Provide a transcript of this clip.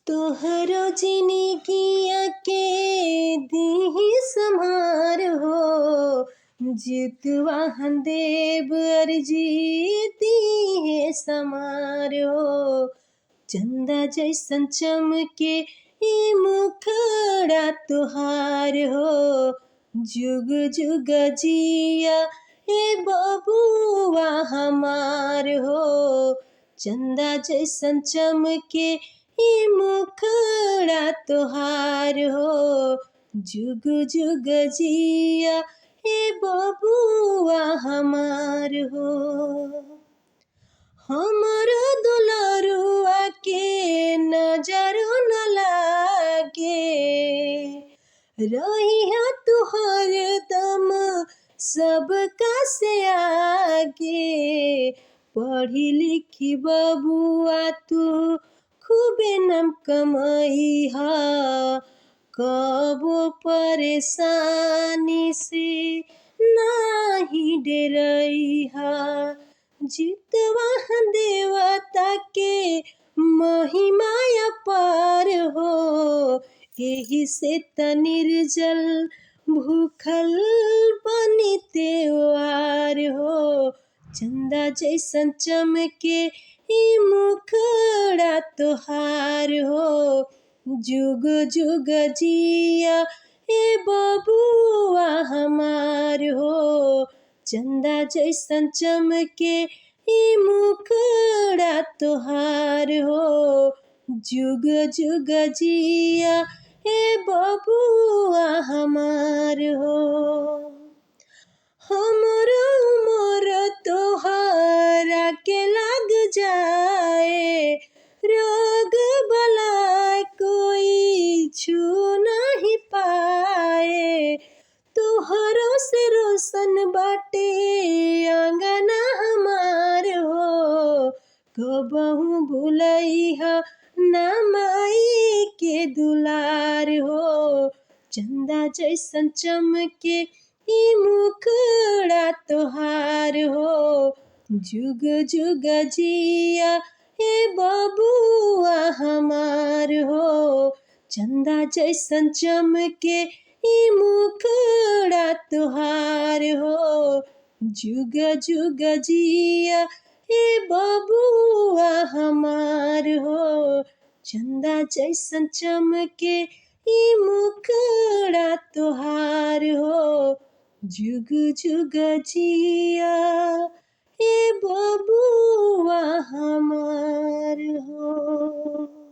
तोहरो जिंदगिया के दीही संहार हो, जितवाहन देव अर्जी दीहे समार हो। चंदा जैसन चमके ई मुखड़ा तुहार हो, जुग जुग जिया ए बबुआ हमार हो। चंदा जैसन चमके ई मुखड़ा तुहार हो, जुग जुग जिया ए बबुआ हमार हो। हमरो दुलरुआ के नजरो न लागे, रहिया तू हरदम सबका से आगे। पढ़ी लिखी बबुआ तू खूबे नाम कमैहा, कबो परेशानी से नाही डरैहा। जितवाहन देवता के महिमा अपार हो, एही से त निर्जल भूखल बनी त्योहार हो। चंदा जैसन चमके ई मुखड़ा तुहार हो, जुग जुग जिया ए बबुआ हमार हो। चंदा जैसन चमके ई मुखड़ा तुहार हो, जुग जुग जिया ए बबुआ हमार हो। हमरो उमर तोहरा के लग जाए, रोग बला कोई छू नहीं पाए। तोहरो से रोशन बाटे अंगना हमार हो, कबहू भुलैहा ना माई के दुलार हो। चंदा जैसन चमके ई मुखड़ा तुहार हो, जुग जुग जिया ए बबुआ हमार हो। चंदा जैसन चमके ई मुखड़ा तुहार हो, जुग जुग जिया ए बबुआ हमार हो। चंदा जैसन चमके ई मुखड़ा तुहार हो, जुग जुग जिया ए बबुआ हमार हो।